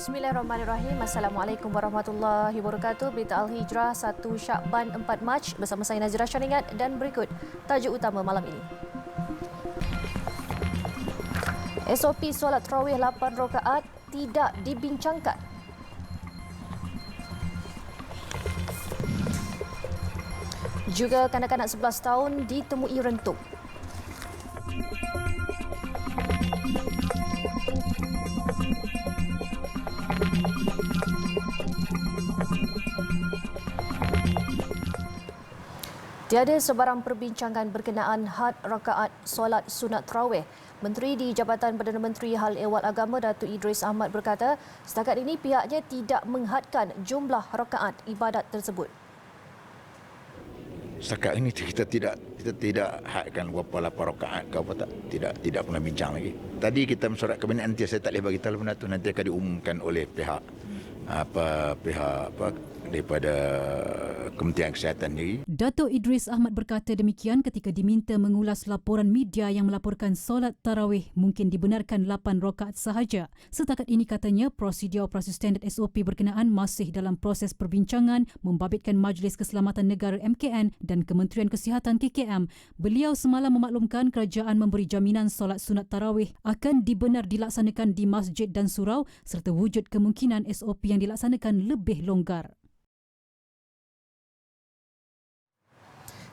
Bismillahirrahmanirrahim. Assalamualaikum warahmatullahi wabarakatuh. Berita Al-Hijrah 1 Syakban 4 Mac bersama saya Nazira Syaningat dan berikut tajuk utama malam ini. SOP solat tarawih 8 rakaat tidak dibincangkan. Juga kanak-kanak 11 tahun ditemui rentung. Tiada sebarang perbincangan berkenaan had rakaat solat sunat tarawih. Menteri di Jabatan Perdana Menteri Hal Ehwal Agama Datuk Idris Ahmad berkata, setakat ini pihaknya tidak menghadkan jumlah rakaat ibadat tersebut. Setakat ini kita tidak hadkan berapa 8 rakaat ke apa tak, tidak pernah bincang lagi. Tadi kita mesyuarat kabinet, nanti saya tak boleh bagi tahu benda tu, nanti akan diumumkan oleh pihak daripada Kementerian Kesihatan sendiri. Datuk Idris Ahmad berkata demikian ketika diminta mengulas laporan media yang melaporkan solat tarawih mungkin dibenarkan 8 rakaat sahaja. Setakat ini katanya prosedur operasi standard SOP berkenaan masih dalam proses perbincangan membabitkan Majlis Keselamatan Negara MKN dan Kementerian Kesihatan KKM. Beliau semalam memaklumkan kerajaan memberi jaminan solat sunat tarawih akan dibenar dilaksanakan di masjid dan surau serta wujud kemungkinan SOP yang dilaksanakan lebih longgar.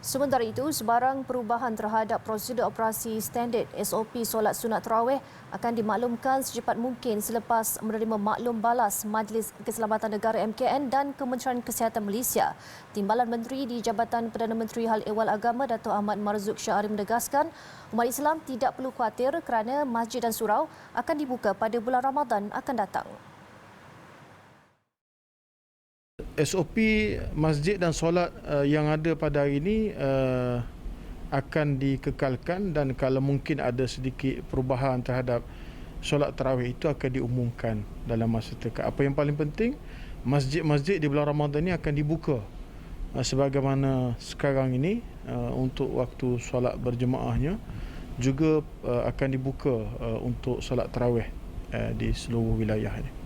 Sementara itu, sebarang perubahan terhadap prosedur operasi standard SOP solat sunat tarawih akan dimaklumkan secepat mungkin selepas menerima maklum balas Majlis Keselamatan Negara MKN dan Kementerian Kesihatan Malaysia. Timbalan Menteri di Jabatan Perdana Menteri Hal Ehwal Agama Datuk Ahmad Marzuq Shah Arief menegaskan umat Islam tidak perlu khawatir kerana masjid dan surau akan dibuka pada bulan Ramadan akan datang. SOP masjid dan solat yang ada pada hari ini akan dikekalkan dan kalau mungkin ada sedikit perubahan terhadap solat tarawih itu akan diumumkan dalam masa terdekat. Apa yang paling penting, masjid-masjid di bulan Ramadan ini akan dibuka sebagaimana sekarang ini untuk waktu solat berjemaahnya, juga akan dibuka untuk solat tarawih di seluruh wilayah ini.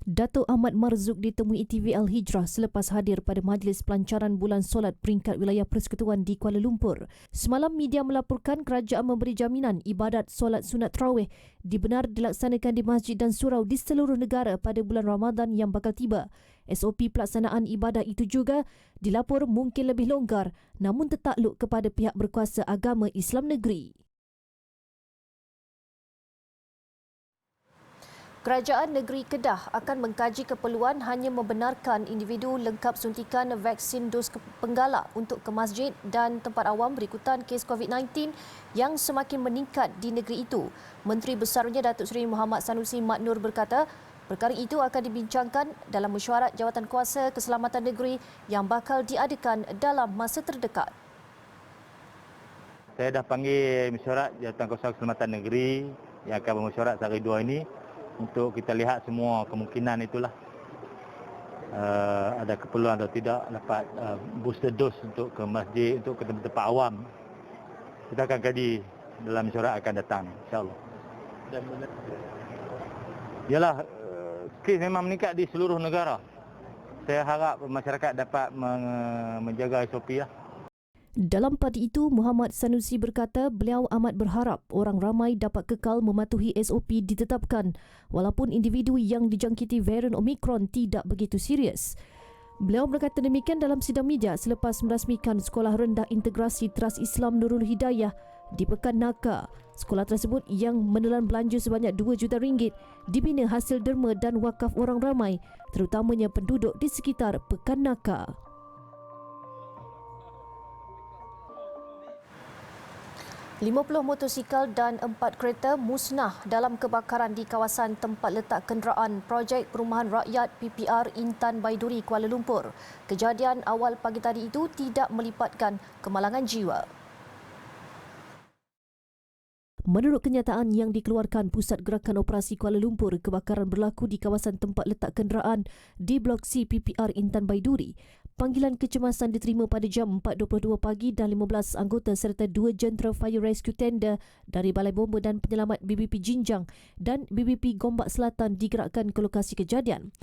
Datuk Ahmad Marzuq ditemui TV Al-Hijrah selepas hadir pada Majlis Pelancaran Bulan Solat Peringkat Wilayah Persekutuan di Kuala Lumpur. Semalam media melaporkan kerajaan memberi jaminan ibadat solat sunat tarawih dibenar dilaksanakan di masjid dan surau di seluruh negara pada bulan Ramadan yang bakal tiba. SOP pelaksanaan ibadat itu juga dilapor mungkin lebih longgar namun tertakluk kepada pihak berkuasa agama Islam negeri. Kerajaan Negeri Kedah akan mengkaji keperluan hanya membenarkan individu lengkap suntikan vaksin dos penggala untuk ke masjid dan tempat awam berikutan kes COVID-19 yang semakin meningkat di negeri itu. Menteri Besarnya Datuk Seri Muhammad Sanusi Mak Nur berkata, perkara itu akan dibincangkan dalam mesyuarat Jawatankuasa Keselamatan Negeri yang bakal diadakan dalam masa terdekat. Saya dah panggil mesyuarat Jawatankuasa Keselamatan Negeri yang akan bermesyuarat sehari dua ini untuk kita lihat semua kemungkinan itulah. Ada keperluan atau tidak dapat booster dose untuk ke masjid, untuk ke tempat-tempat awam. Kita akan kaji dalam mesyuarat akan datang, insya-Allah. Dan yalah, kes memang meningkat di seluruh negara. Saya harap masyarakat dapat menjaga SOP lah. Dalam pada itu, Muhammad Sanusi berkata beliau amat berharap orang ramai dapat kekal mematuhi SOP ditetapkan walaupun individu yang dijangkiti varian Omicron tidak begitu serius. Beliau berkata demikian dalam sidang media selepas merasmikan Sekolah Rendah Integrasi Teras Islam Nurul Hidayah di Pekan Naka. Sekolah tersebut yang menelan belanja sebanyak RM2 juta dibina hasil derma dan wakaf orang ramai, terutamanya penduduk di sekitar Pekan Naka. 50 motosikal dan 4 kereta musnah dalam kebakaran di kawasan tempat letak kenderaan Projek Perumahan Rakyat PPR Intan Baiduri, Kuala Lumpur. Kejadian awal pagi tadi itu tidak melibatkan kemalangan jiwa. Menurut kenyataan yang dikeluarkan Pusat Gerakan Operasi Kuala Lumpur, kebakaran berlaku di kawasan tempat letak kenderaan di Blok C PPR Intan Baiduri Panggilan kecemasan diterima pada jam 4.22 pagi dan 15 anggota serta 2 jentera fire rescue tender dari Balai Bomba dan Penyelamat BBP Jinjang dan BBP Gombak Selatan digerakkan ke lokasi kejadian.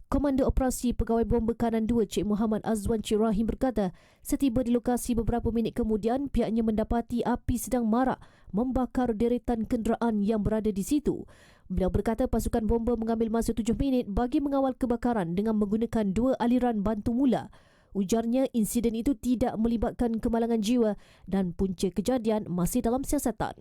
Komander Operasi Pegawai Bomba Kanan 2 Cik Muhammad Azwan Cik Rahim berkata, setiba di lokasi beberapa minit kemudian, pihaknya mendapati api sedang marak membakar deretan kenderaan yang berada di situ. Beliau berkata pasukan bomba mengambil masa 7 minit bagi mengawal kebakaran dengan menggunakan 2 aliran bantu mula. Ujarnya insiden itu tidak melibatkan kemalangan jiwa dan punca kejadian masih dalam siasatan.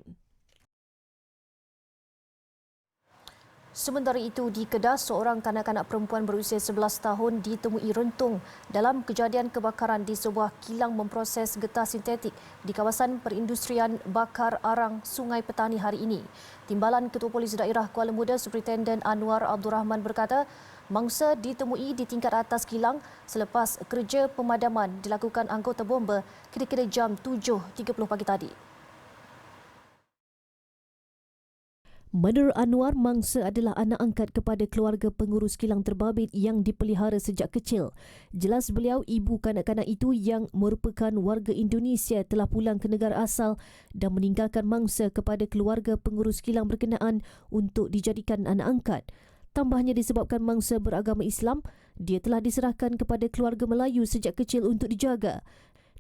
Sementara itu, di Kedah, seorang kanak-kanak perempuan berusia 11 tahun ditemui rentung dalam kejadian kebakaran di sebuah kilang memproses getah sintetik di kawasan perindustrian Bakar Arang, Sungai Petani hari ini. Timbalan Ketua Polis Daerah Kuala Muda Superintenden Anwar Abdul Rahman berkata, mangsa ditemui di tingkat atas kilang selepas kerja pemadaman dilakukan anggota bomba kira-kira jam 7.30 pagi tadi. Menurut Anwar, mangsa adalah anak angkat kepada keluarga pengurus kilang terbabit yang dipelihara sejak kecil. Jelas beliau, ibu kanak-kanak itu yang merupakan warga Indonesia telah pulang ke negara asal dan meninggalkan mangsa kepada keluarga pengurus kilang berkenaan untuk dijadikan anak angkat. Tambahnya, disebabkan mangsa beragama Islam, dia telah diserahkan kepada keluarga Melayu sejak kecil untuk dijaga.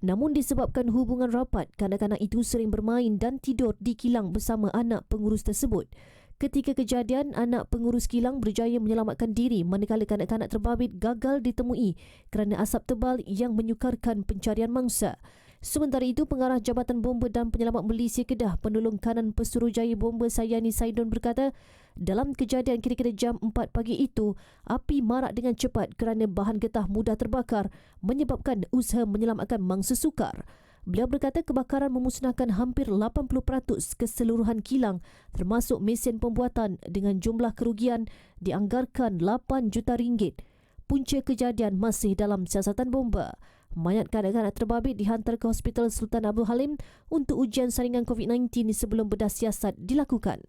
Namun disebabkan hubungan rapat, kanak-kanak itu sering bermain dan tidur di kilang bersama anak pengurus tersebut. Ketika kejadian, anak pengurus kilang berjaya menyelamatkan diri manakala kanak-kanak terbabit gagal ditemui kerana asap tebal yang menyukarkan pencarian mangsa. Sementara itu, Pengarah Jabatan Bomba dan Penyelamat Malaysia Kedah Penolong Kanan Pesuruhjaya Bomba Sayani Saidon berkata, dalam kejadian kira-kira jam 4 pagi itu, api marak dengan cepat kerana bahan getah mudah terbakar menyebabkan usaha menyelamatkan mangsa sukar. Beliau berkata kebakaran memusnahkan hampir 80% keseluruhan kilang termasuk mesin pembuatan dengan jumlah kerugian dianggarkan 8 juta ringgit. Punca kejadian masih dalam siasatan bomba. Mayat kanak-kanak terbabit dihantar ke Hospital Sultan Abdul Halim untuk ujian saringan COVID-19 sebelum bedah siasat dilakukan.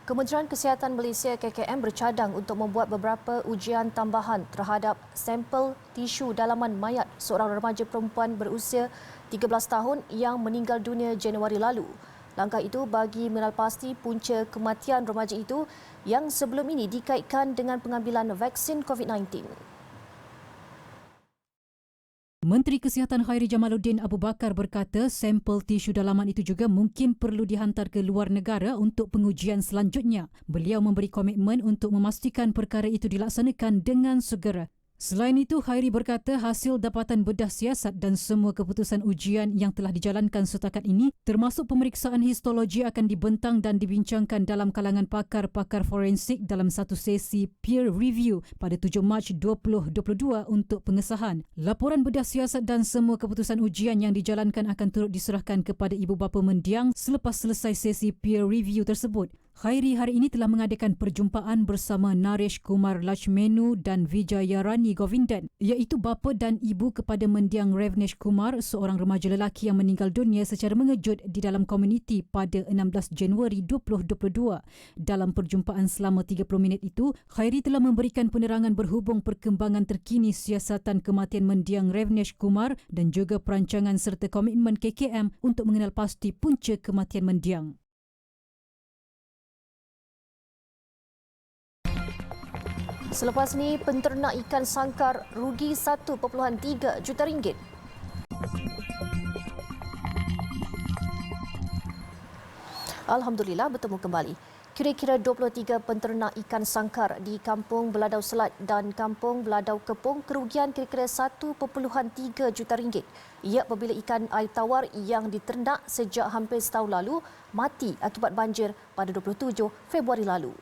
Kementerian Kesihatan Malaysia KKM bercadang untuk membuat beberapa ujian tambahan terhadap sampel tisu dalaman mayat seorang remaja perempuan berusia 13 tahun yang meninggal dunia Januari lalu. Langkah itu bagi mengenal pasti punca kematian remaja itu yang sebelum ini dikaitkan dengan pengambilan vaksin COVID-19. Menteri Kesihatan Khairi Jamaluddin Abu Bakar berkata sampel tisu dalaman itu juga mungkin perlu dihantar ke luar negara untuk pengujian selanjutnya. Beliau memberi komitmen untuk memastikan perkara itu dilaksanakan dengan segera. Selain itu, Khairi berkata hasil dapatan bedah siasat dan semua keputusan ujian yang telah dijalankan setakat ini termasuk pemeriksaan histologi akan dibentang dan dibincangkan dalam kalangan pakar-pakar forensik dalam satu sesi peer review pada 7 Mac 2022 untuk pengesahan. Laporan bedah siasat dan semua keputusan ujian yang dijalankan akan turut diserahkan kepada ibu bapa mendiang selepas selesai sesi peer review tersebut. Khairi hari ini telah mengadakan perjumpaan bersama Naresh Kumar Lachmenu dan Vijayarani Govindan, iaitu bapa dan ibu kepada mendiang Revnesh Kumar, seorang remaja lelaki yang meninggal dunia secara mengejut di dalam komuniti pada 16 Januari 2022. Dalam perjumpaan selama 30 minit itu, Khairi telah memberikan penerangan berhubung perkembangan terkini siasatan kematian mendiang Revnesh Kumar dan juga perancangan serta komitmen KKM untuk mengenal pasti punca kematian mendiang. Selepas ini, penternak ikan sangkar rugi 1.3 juta ringgit. Alhamdulillah, bertemu kembali. Kira-kira 23 penternak ikan sangkar di Kampung Beladau Selat dan Kampung Beladau Kepung kerugian kira-kira 1.3 juta ringgit. Ia apabila ikan air tawar yang diternak sejak hampir setahun lalu mati akibat banjir pada 27 Februari lalu.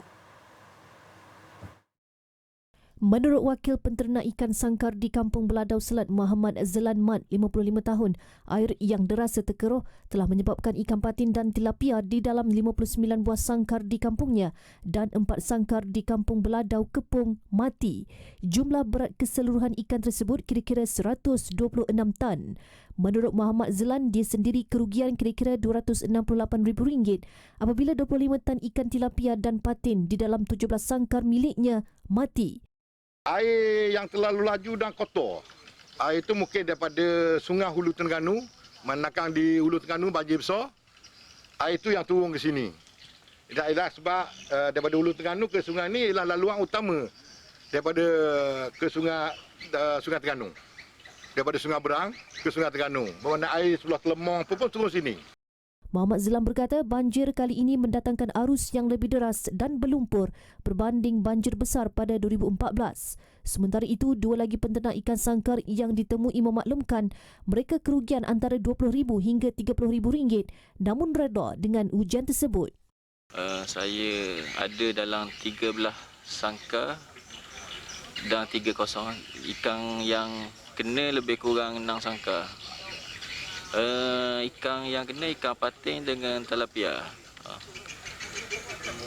Menurut Wakil Penternak Ikan Sangkar di Kampung Beladau Selat Muhammad Zelan Mat, 55 tahun, air yang deras setekeruh telah menyebabkan ikan patin dan tilapia di dalam 59 buah sangkar di kampungnya dan 4 sangkar di Kampung Beladau Kepung mati. Jumlah berat keseluruhan ikan tersebut kira-kira 126 tan. Menurut Muhammad Zelan, dia sendiri kerugian kira-kira RM268,000 apabila 25 tan ikan tilapia dan patin di dalam 17 sangkar miliknya mati. Air yang terlalu laju dan kotor. Air itu mungkin daripada sungai Hulu Terengganu, manakala di Hulu Terengganu banjir besar, air itu yang turun ke sini. Sebab daripada Hulu Terengganu ke sungai ini ialah laluan utama daripada ke sungai Terengganu. Daripada Sungai Berang ke Sungai Terengganu. Bermakna air sebelah Telemong pun turun sini. Muhammad Zelam berkata banjir kali ini mendatangkan arus yang lebih deras dan berlumpur berbanding banjir besar pada 2014. Sementara itu, 2 lagi penternak ikan sangkar yang ditemui memaklumkan mereka kerugian antara RM20,000 hingga RM30,000 namun reda dengan ujian tersebut. Saya ada dalam 13 sangkar dan 3 kosongan. Ikan yang kena lebih kurang 6 sangkar. Ikan yang kena ikan patin dengan tilapia.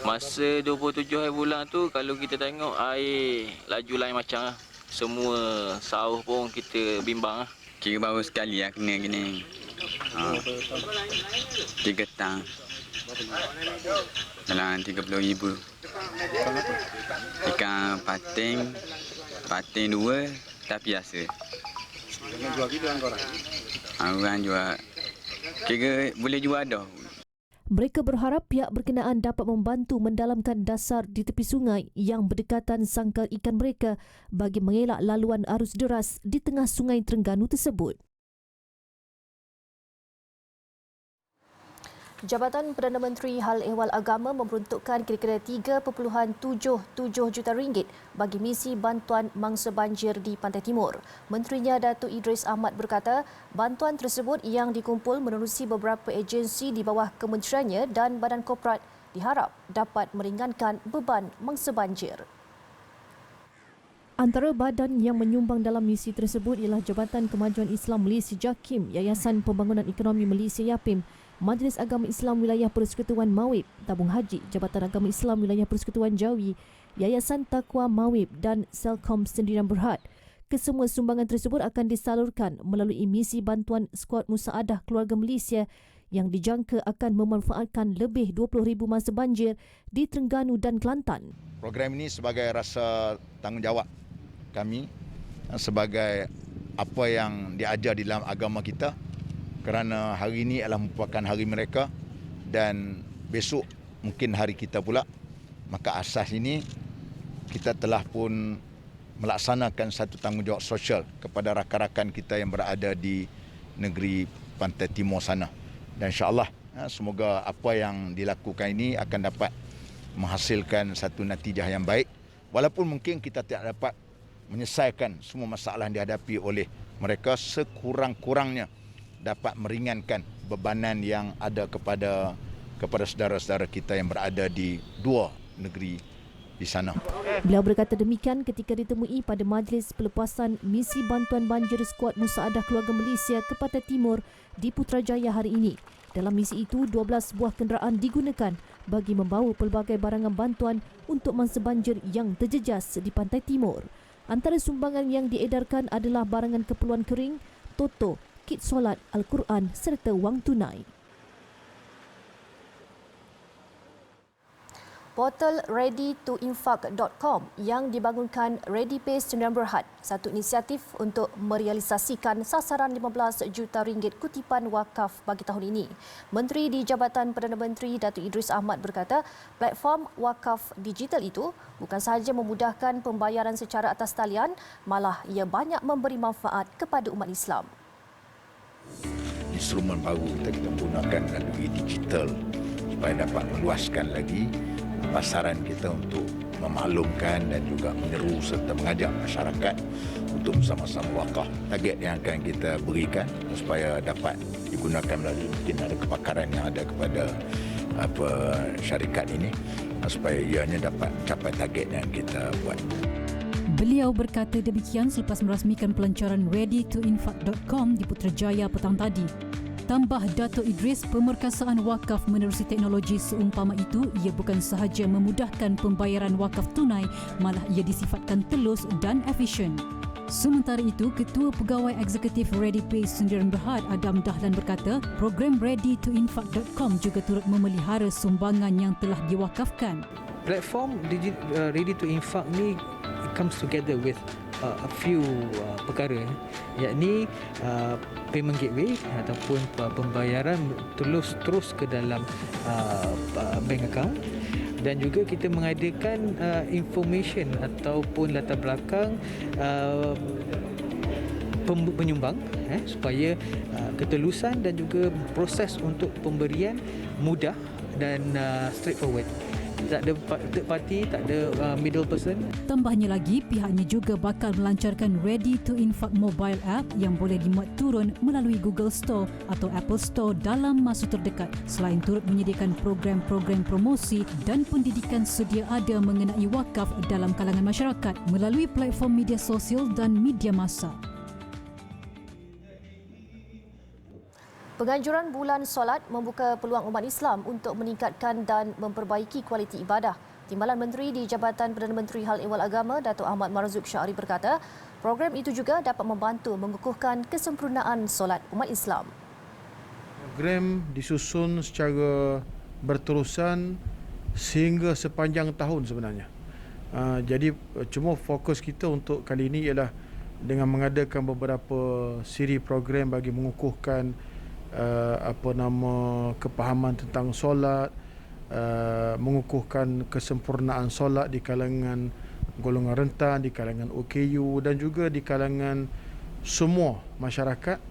Masa 27 hari bulan tu kalau kita tengok air laju lain macam lah. Semua sauh pun kita bimbang lah. Kira baru sekali lah kena gini. 3 tang. Dalam RM30,000. Ikan patin 2 tapi biasa. Jual gitu kan korang? Orang jual, kira boleh jual dah. Mereka berharap pihak berkenaan dapat membantu mendalamkan dasar di tepi sungai yang berdekatan sangkar ikan mereka bagi mengelak laluan arus deras di tengah Sungai Terengganu tersebut. Jabatan Perdana Menteri Hal Ehwal Agama memperuntukkan kira-kira RM3.77 juta bagi misi bantuan mangsa banjir di Pantai Timur. Menterinya Datuk Idris Ahmad berkata, bantuan tersebut yang dikumpul menerusi beberapa agensi di bawah kementeriannya dan badan korporat diharap dapat meringankan beban mangsa banjir. Antara badan yang menyumbang dalam misi tersebut ialah Jabatan Kemajuan Islam Malaysia JAKIM, Yayasan Pembangunan Ekonomi Malaysia YAPIM, Majlis Agama Islam Wilayah Persekutuan Mawib, Tabung Haji, Jabatan Agama Islam Wilayah Persekutuan Jawi, Yayasan Taqwa Mawib dan Selcom Sendirian Berhad. Kesemua sumbangan tersebut akan disalurkan melalui misi bantuan Skuad Musaadah Keluarga Malaysia yang dijangka akan memanfaatkan lebih 20,000 mangsa banjir di Terengganu dan Kelantan. Program ini sebagai rasa tanggungjawab kami sebagai apa yang diajar di dalam agama kita, kerana hari ini adalah merupakan hari mereka dan besok mungkin hari kita pula. Maka asas ini kita telah pun melaksanakan satu tanggungjawab sosial kepada rakan-rakan kita yang berada di negeri Pantai Timur sana. Dan insya-Allah semoga apa yang dilakukan ini akan dapat menghasilkan satu natijah yang baik. Walaupun mungkin kita tidak dapat menyelesaikan semua masalah yang dihadapi oleh mereka, sekurang-kurangnya dapat meringankan bebanan yang ada kepada saudara-saudara kita yang berada di 2 negeri di sana. Beliau berkata demikian ketika ditemui pada majlis pelepasan misi bantuan banjir Skuad Musaadah Keluarga Malaysia ke Pantai Timur di Putrajaya hari ini. Dalam misi itu, 12 buah kenderaan digunakan bagi membawa pelbagai barangan bantuan untuk mangsa banjir yang terjejas di Pantai Timur. Antara sumbangan yang diedarkan adalah barangan keperluan kering, toto, kit solat, Al-Quran serta wang tunai. Portal readytoinfaq.com yang dibangunkan ReadyPay Sdn Bhd, satu inisiatif untuk merealisasikan sasaran RM15 juta kutipan wakaf bagi tahun ini. Menteri di Jabatan Perdana Menteri Datuk Idris Ahmad berkata, platform wakaf digital itu bukan sahaja memudahkan pembayaran secara atas talian, malah ia banyak memberi manfaat kepada umat Islam. Instrumen baru kita gunakan melalui digital supaya dapat meluaskan lagi pasaran kita untuk memaklumkan dan juga menyeru serta mengajak masyarakat untuk bersama-sama wakaf. Target yang akan kita berikan supaya dapat digunakan melalui mungkin ada kepakaran yang ada kepada syarikat ini supaya ianya dapat capai target yang kita buat. Beliau berkata demikian selepas merasmikan pelancaran readytoinfaq.com di Putrajaya petang tadi. Tambah Dato' Idris, pemerkasaan wakaf menerusi teknologi seumpama itu, ia bukan sahaja memudahkan pembayaran wakaf tunai, malah ia disifatkan telus dan efisien. Sementara itu, Ketua Pegawai Eksekutif ReadyPay Sundiran Berhad Adam Dahlan berkata, program readytoinfaq.com juga turut memelihara sumbangan yang telah diwakafkan. Platform Ready to Infaq ni comes together with a few perkara, yakni payment gateway ataupun pembayaran terus ke dalam bank account, dan juga kita mengadakan information ataupun latar belakang penyumbang supaya ketelusan dan juga proses untuk pemberian mudah dan straightforward. Tak ada third party, tak ada middle person. Tambahnya lagi, pihaknya juga bakal melancarkan Ready to Infaq mobile app yang boleh dimuat turun melalui Google Store atau Apple Store dalam masa terdekat, selain turut menyediakan program-program promosi dan pendidikan sedia ada mengenai wakaf dalam kalangan masyarakat melalui platform media sosial dan media massa. Penganjuran bulan solat membuka peluang umat Islam untuk meningkatkan dan memperbaiki kualiti ibadah. Timbalan Menteri di Jabatan Perdana Menteri Hal Ehwal Agama, Dato' Ahmad Marzuq Syari berkata, program itu juga dapat membantu mengukuhkan kesempurnaan solat umat Islam. Program disusun secara berterusan sehingga sepanjang tahun sebenarnya. Jadi cuma fokus kita untuk kali ini ialah dengan mengadakan beberapa siri program bagi mengukuhkan kepahaman tentang solat, mengukuhkan kesempurnaan solat di kalangan golongan rentan, di kalangan OKU dan juga di kalangan semua masyarakat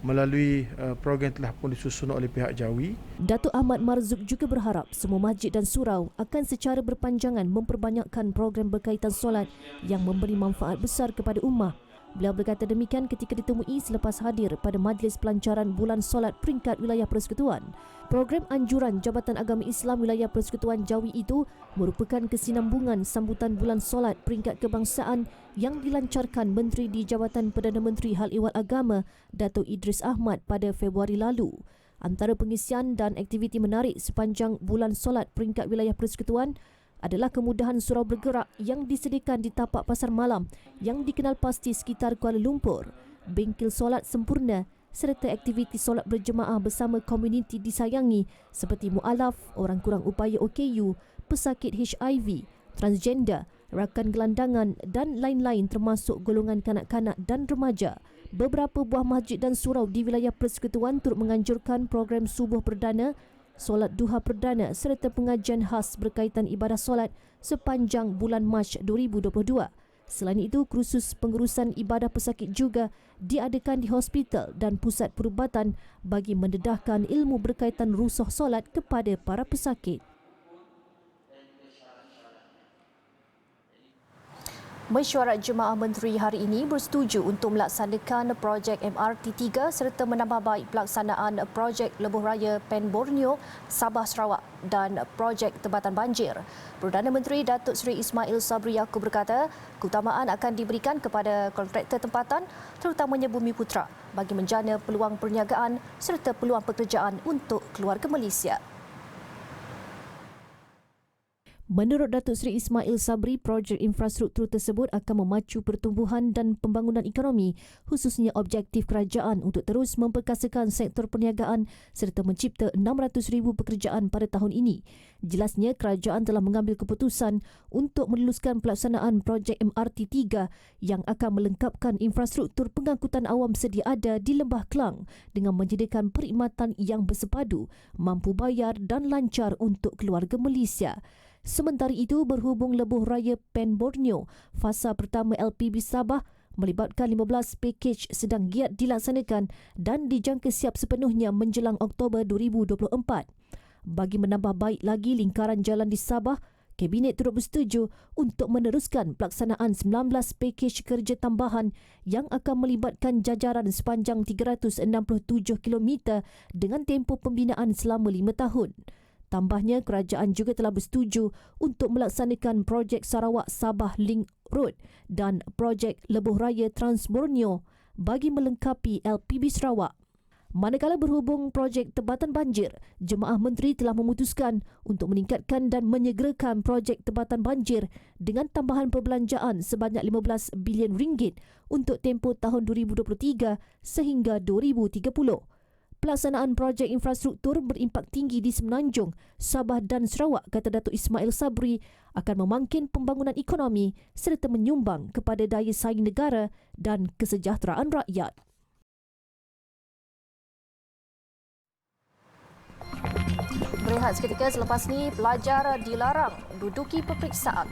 melalui program telah pun disusun oleh pihak Jawi. Dato' Ahmad Marzuq juga berharap semua masjid dan surau akan secara berpanjangan memperbanyakkan program berkaitan solat yang memberi manfaat besar kepada ummah. Beliau berkata demikian ketika ditemui selepas hadir pada Majlis Pelancaran Bulan Solat Peringkat Wilayah Persekutuan. Program anjuran Jabatan Agama Islam Wilayah Persekutuan Jawi itu merupakan kesinambungan sambutan Bulan Solat Peringkat Kebangsaan yang dilancarkan Menteri di Jabatan Perdana Menteri Hal Ehwal Agama, Dato' Idris Ahmad pada Februari lalu. Antara pengisian dan aktiviti menarik sepanjang Bulan Solat Peringkat Wilayah Persekutuan adalah kemudahan surau bergerak yang disediakan di tapak pasar malam yang dikenal pasti sekitar Kuala Lumpur, bengkel solat sempurna serta aktiviti solat berjemaah bersama komuniti disayangi seperti mualaf, orang kurang upaya OKU, pesakit HIV, transgender, rakan gelandangan dan lain-lain termasuk golongan kanak-kanak dan remaja. Beberapa buah masjid dan surau di wilayah Persekutuan turut menganjurkan program subuh perdana, solat duha perdana serta pengajian khas berkaitan ibadah solat sepanjang bulan Mac 2022. Selain itu, kursus pengurusan ibadah pesakit juga diadakan di hospital dan pusat perubatan bagi mendedahkan ilmu berkaitan rusuh solat kepada para pesakit. Mesyuarat Jemaah Menteri hari ini bersetuju untuk melaksanakan projek MRT3 serta menambah baik pelaksanaan projek Lebuh Raya Pen Borneo, Sabah Sarawak dan projek Tempatan Banjir. Perdana Menteri Datuk Seri Ismail Sabri Yaakob berkata, keutamaan akan diberikan kepada kontraktor tempatan terutamanya Bumi Putra bagi menjana peluang perniagaan serta peluang pekerjaan untuk keluarga Malaysia. Menurut Datuk Seri Ismail Sabri, projek infrastruktur tersebut akan memacu pertumbuhan dan pembangunan ekonomi, khususnya objektif kerajaan untuk terus memperkasakan sektor perniagaan serta mencipta 600,000 pekerjaan pada tahun ini. Jelasnya, kerajaan telah mengambil keputusan untuk meluluskan pelaksanaan projek MRT3 yang akan melengkapkan infrastruktur pengangkutan awam sedia ada di Lembah Kelang dengan menyediakan perkhidmatan yang bersepadu, mampu bayar dan lancar untuk keluarga Malaysia. Sementara itu, berhubung Lebuh Raya Pen Borneo, fasa pertama LPB Sabah melibatkan 15 pakej sedang giat dilaksanakan dan dijangka siap sepenuhnya menjelang Oktober 2024. Bagi menambah baik lagi lingkaran jalan di Sabah, Kabinet turut bersetuju untuk meneruskan pelaksanaan 19 pakej kerja tambahan yang akan melibatkan jajaran sepanjang 367 km dengan tempoh pembinaan selama 5 tahun. Tambahnya, kerajaan juga telah bersetuju untuk melaksanakan projek Sarawak-Sabah Link Road dan projek Lebuh Raya Trans Borneo bagi melengkapi LPB Sarawak. Manakala berhubung projek Tempatan Banjir, Jemaah Menteri telah memutuskan untuk meningkatkan dan menyegerakan projek Tempatan Banjir dengan tambahan perbelanjaan sebanyak 15 bilion ringgit untuk tempoh tahun 2023 sehingga 2030. Pelaksanaan projek infrastruktur berimpak tinggi di Semenanjung, Sabah dan Sarawak, kata Datuk Ismail Sabri, akan memangkin pembangunan ekonomi serta menyumbang kepada daya saing negara dan kesejahteraan rakyat. Berehat seketika, selepas ni pelajar dilarang duduki peperiksaan.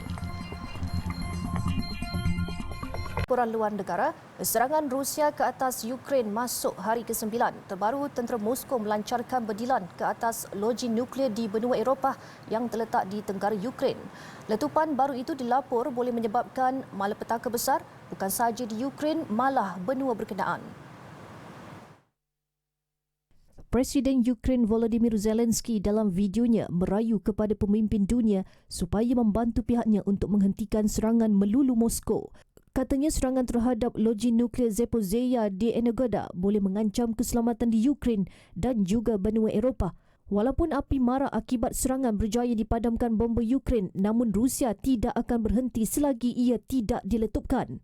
Laporan luar negara, serangan Rusia ke atas Ukraine masuk hari ke-9. Terbaru, tentera Moskow melancarkan berdilan ke atas loji nuklear di benua Eropah yang terletak di tenggara Ukraine. Letupan baru itu dilapor boleh menyebabkan malapetaka besar bukan sahaja di Ukraine, malah benua berkenaan. Presiden Ukraine Volodymyr Zelensky dalam videonya merayu kepada pemimpin dunia supaya membantu pihaknya untuk menghentikan serangan melulu Moskow. Katanya serangan terhadap loji nuklear Zaporizhzhia di Energoda boleh mengancam keselamatan di Ukraine dan juga benua Eropah. Walaupun api marak akibat serangan berjaya dipadamkan bomba Ukraine, namun Rusia tidak akan berhenti selagi ia tidak diletupkan.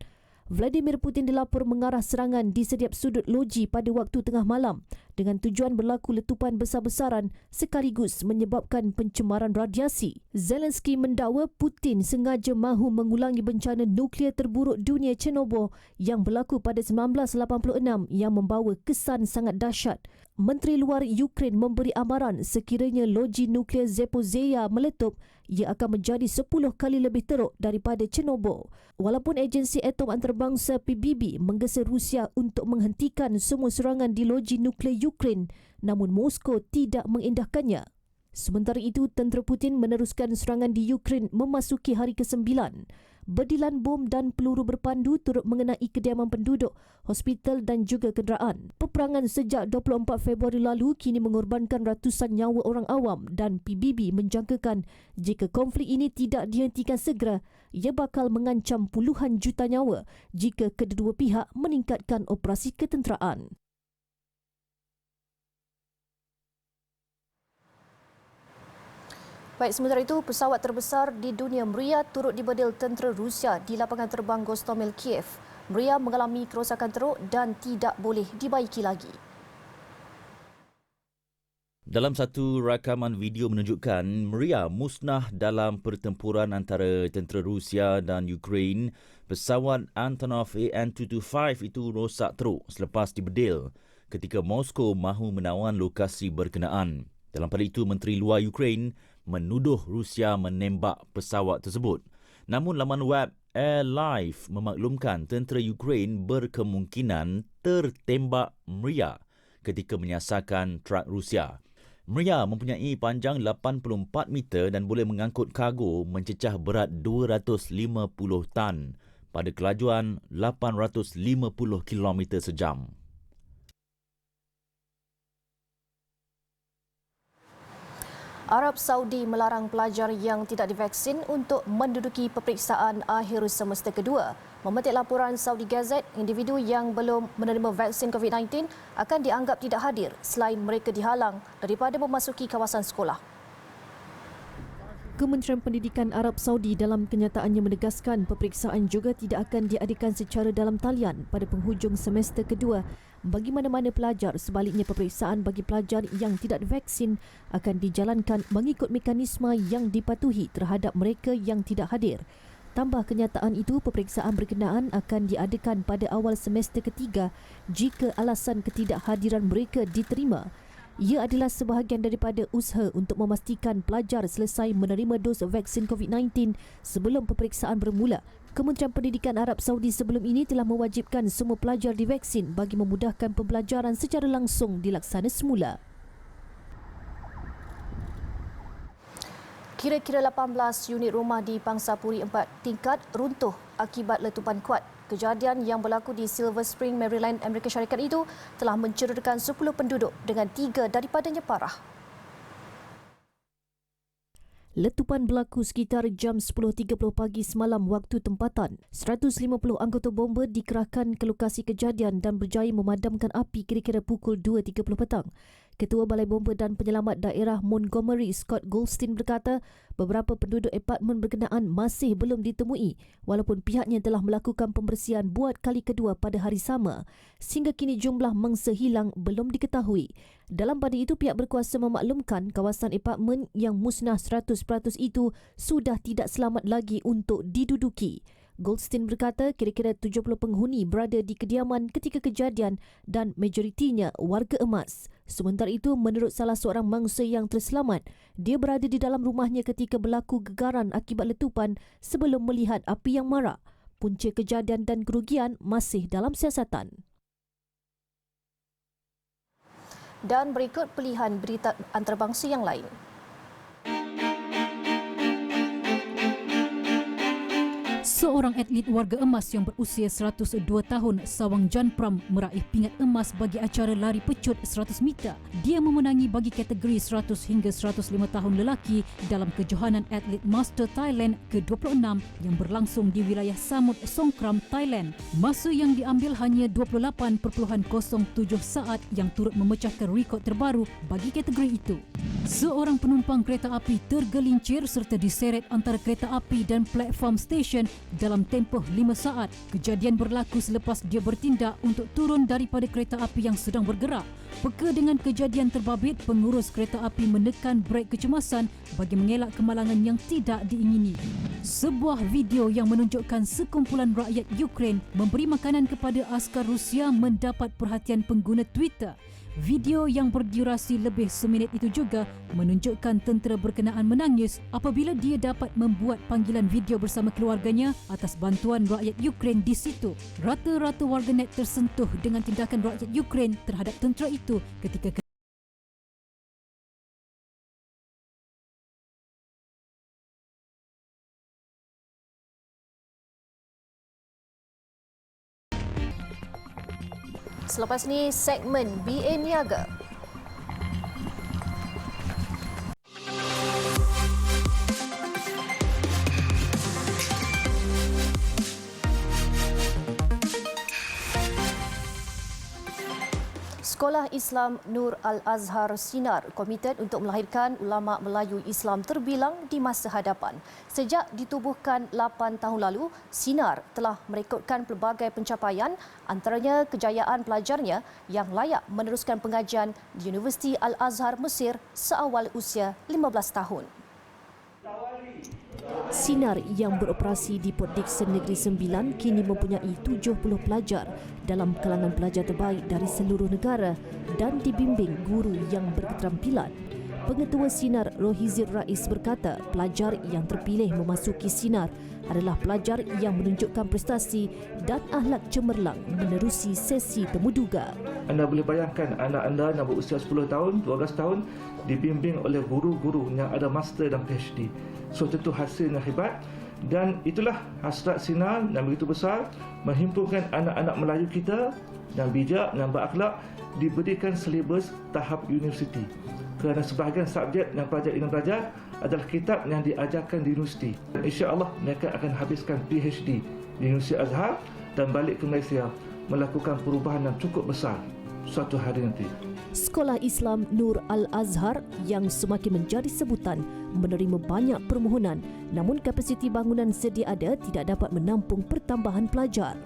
Vladimir Putin dilapor mengarah serangan di setiap sudut loji pada waktu tengah malam dengan tujuan berlaku letupan besar-besaran sekaligus menyebabkan pencemaran radiasi. Zelensky mendakwa Putin sengaja mahu mengulangi bencana nuklear terburuk dunia Chernobyl yang berlaku pada 1986 yang membawa kesan sangat dahsyat. Menteri Luar Ukraine memberi amaran sekiranya loji nuklear Zaporizhzhia meletup, ia akan menjadi 10 kali lebih teruk daripada Chernobyl. Walaupun agensi atom antarabangsa PBB menggesa Rusia untuk menghentikan semua serangan di loji nuklear Ukraine, namun Moskow tidak mengindahkannya. Sementara itu, tentera Putin meneruskan serangan di Ukraine memasuki hari ke-9. Berdilan bom dan peluru berpandu turut mengenai kediaman penduduk, hospital dan juga kenderaan. Peperangan sejak 24 Februari lalu kini mengorbankan ratusan nyawa orang awam dan PBB menjangkakan jika konflik ini tidak dihentikan segera, ia bakal mengancam puluhan juta nyawa jika kedua pihak meningkatkan operasi ketenteraan. Baik, sementara itu, pesawat terbesar di dunia Mriya turut dibedil tentera Rusia di lapangan terbang Gostomel, Kiev. Mriya mengalami kerosakan teruk dan tidak boleh dibaiki lagi. Dalam satu rakaman video menunjukkan Mriya musnah dalam pertempuran antara tentera Rusia dan Ukraine. Pesawat Antonov AN-225 itu rosak teruk selepas dibedil ketika Moskow mahu menawan lokasi berkenaan. Dalam pada itu, Menteri Luar Ukraine menuduh Rusia menembak pesawat tersebut. Namun laman web Air Live memaklumkan tentera Ukraine berkemungkinan tertembak Mriya ketika menyasarkan truk Rusia. Mriya mempunyai panjang 84 meter dan boleh mengangkut kargo mencecah berat 250 tan pada kelajuan 850 km sejam. Arab Saudi melarang pelajar yang tidak divaksin untuk menduduki peperiksaan akhir semester kedua. Memetik laporan Saudi Gazette, individu yang belum menerima vaksin COVID-19 akan dianggap tidak hadir selain mereka dihalang daripada memasuki kawasan sekolah. Kementerian Pendidikan Arab Saudi dalam kenyataannya menegaskan peperiksaan juga tidak akan diadakan secara dalam talian pada penghujung semester kedua bagi mana-mana pelajar. Sebaliknya, peperiksaan bagi pelajar yang tidak divaksin akan dijalankan mengikut mekanisme yang dipatuhi terhadap mereka yang tidak hadir. Tambah kenyataan itu, peperiksaan berkenaan akan diadakan pada awal semester ketiga jika alasan ketidakhadiran mereka diterima. Ia adalah sebahagian daripada usaha untuk memastikan pelajar selesai menerima dos vaksin COVID-19 sebelum peperiksaan bermula. Kementerian Pendidikan Arab Saudi sebelum ini telah mewajibkan semua pelajar divaksin bagi memudahkan pembelajaran secara langsung dilaksana semula. Kira-kira 18 unit rumah di Pangsapuri 4 tingkat runtuh akibat letupan kuat. Kejadian yang berlaku di Silver Spring, Maryland, Amerika Syarikat itu telah mencederakan 10 penduduk dengan 3 daripadanya parah. Letupan berlaku sekitar jam 10.30 pagi semalam waktu tempatan. 150 anggota bomba dikerahkan ke lokasi kejadian dan berjaya memadamkan api kira-kira pukul 2.30 petang. Ketua Balai Bomba dan Penyelamat Daerah Montgomery, Scott Goldstein berkata beberapa penduduk apartmen berkenaan masih belum ditemui walaupun pihaknya telah melakukan pembersihan buat kali kedua pada hari sama. Sehingga kini jumlah mangsa hilang belum diketahui. Dalam pada itu, pihak berkuasa memaklumkan kawasan apartmen yang musnah 100% itu sudah tidak selamat lagi untuk diduduki. Goldstein berkata kira-kira 70 penghuni berada di kediaman ketika kejadian dan majoritinya warga emas. Sementara itu, menurut salah seorang mangsa yang terselamat, dia berada di dalam rumahnya ketika berlaku gegaran akibat letupan sebelum melihat api yang marak. Punca kejadian dan kerugian masih dalam siasatan. Dan berikut pilihan berita antarabangsa yang lain. Seorang atlet warga emas yang berusia 102 tahun, Sawang Jan Pram, meraih pingat emas bagi acara lari pecut 100 meter. Dia memenangi bagi kategori 100 hingga 105 tahun lelaki dalam kejohanan Atlet Master Thailand ke-26 yang berlangsung di wilayah Samut Songkram, Thailand. Masa yang diambil hanya 28.07 saat yang turut memecahkan rekod terbaru bagi kategori itu. Seorang penumpang kereta api tergelincir serta diseret antara kereta api dan platform stesen dalam tempoh 5 saat. Kejadian berlaku selepas dia bertindak untuk turun daripada kereta api yang sedang bergerak. Peka dengan kejadian terbabit, pengurus kereta api menekan brek kecemasan bagi mengelak kemalangan yang tidak diingini. Sebuah video yang menunjukkan sekumpulan rakyat Ukraine memberi makanan kepada askar Rusia mendapat perhatian pengguna Twitter. Video yang berdurasi lebih seminit itu juga menunjukkan tentera berkenaan menangis apabila dia dapat membuat panggilan video bersama keluarganya atas bantuan rakyat Ukraine di situ. Rata-rata warganet tersentuh dengan tindakan rakyat Ukraine terhadap tentera itu ketika Selepas ni, segmen BA Niaga. Sekolah Islam Nur Al-Azhar Sinar komited untuk melahirkan ulama Melayu Islam terbilang di masa hadapan. Sejak ditubuhkan 8 tahun lalu, Sinar telah merekodkan pelbagai pencapaian, antaranya kejayaan pelajarnya yang layak meneruskan pengajian di Universiti Al-Azhar Mesir seawal usia 15 tahun. Sinar yang beroperasi di Port Dickson Negeri Sembilan kini mempunyai 70 pelajar dalam kalangan pelajar terbaik dari seluruh negara dan dibimbing guru yang berketerampilan. Pengetua Sinar Rohizir Rais berkata pelajar yang terpilih memasuki Sinar adalah pelajar yang menunjukkan prestasi dan akhlak cemerlang menerusi sesi temuduga. Anda boleh bayangkan anak anda yang berusia 10 tahun, 12 tahun dibimbing oleh guru-guru yang ada master dan PhD. So tentu hasilnya hebat dan itulah hasrat Sinar yang begitu besar menghimpunkan anak-anak Melayu kita yang bijak, yang berakhlak diberikan silibus tahap universiti. Kerana sebahagian subjek yang pelajar ingin belajar adalah kitab yang diajarkan di universiti. InsyaAllah mereka akan habiskan PhD di Universiti Azhar dan balik ke Malaysia melakukan perubahan yang cukup besar suatu hari nanti. Sekolah Islam Nur Al-Azhar yang semakin menjadi sebutan menerima banyak permohonan, namun kapasiti bangunan sedia ada tidak dapat menampung pertambahan pelajar.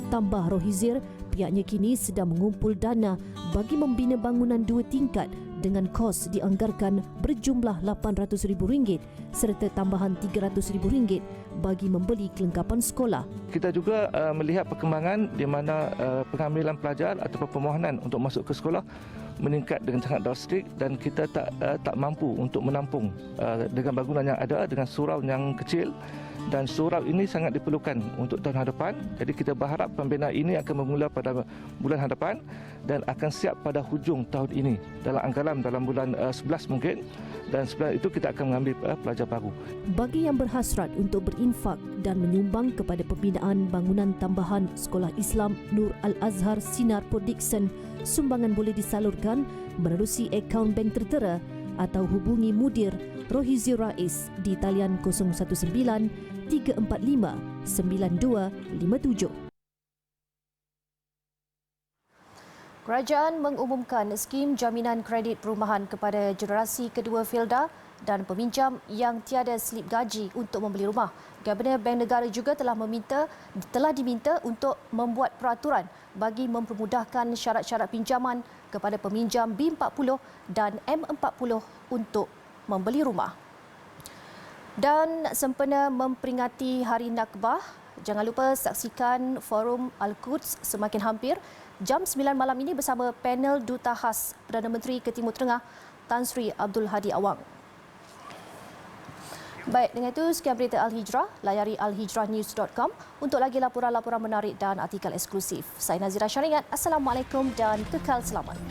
Tambah Rohizir, pihaknya kini sedang mengumpul dana bagi membina bangunan 2 tingkat dengan kos dianggarkan berjumlah RM800,000 serta tambahan RM300,000 bagi membeli kelengkapan sekolah. Kita juga melihat perkembangan di mana pengambilan pelajar ataupun permohonan untuk masuk ke sekolah meningkat dengan sangat drastik dan kita tak mampu untuk menampung dengan bangunan yang ada dengan surau yang kecil dan surau ini sangat diperlukan untuk tahun hadapan. Jadi kita berharap pembinaan ini akan bermula pada bulan hadapan dan akan siap pada hujung tahun ini dalam anggaran dalam bulan 11 mungkin, dan sebelum itu kita akan mengambil pelajar baru. Bagi yang berhasrat untuk berinfak dan menyumbang kepada pembinaan bangunan tambahan Sekolah Islam Nur Al-Azhar Sinar Port Dickson, sumbangan boleh disalurkan menerusi akaun bank tertera atau hubungi mudir Rohizi Rais di talian 019 345 9257. Kerajaan mengumumkan skim jaminan kredit perumahan kepada generasi kedua Filda dan peminjam yang tiada slip gaji untuk membeli rumah. Gabenor Bank Negara juga telah diminta untuk membuat peraturan bagi mempermudahkan syarat-syarat pinjaman kepada peminjam B40 dan M40 untuk membeli rumah. Dan sempena memperingati Hari Nakbah, jangan lupa saksikan Forum Al-Quds semakin hampir jam 9 malam ini bersama panel Duta Khas Perdana Menteri ke Timur Tengah Tan Sri Abdul Hadi Awang. Baik, dengan itu sekian berita Al-Hijrah. Layari alhijrahnews.com untuk lagi laporan-laporan menarik dan artikel eksklusif. Saya Nazira Syaringat. Assalamualaikum dan kekal selamat.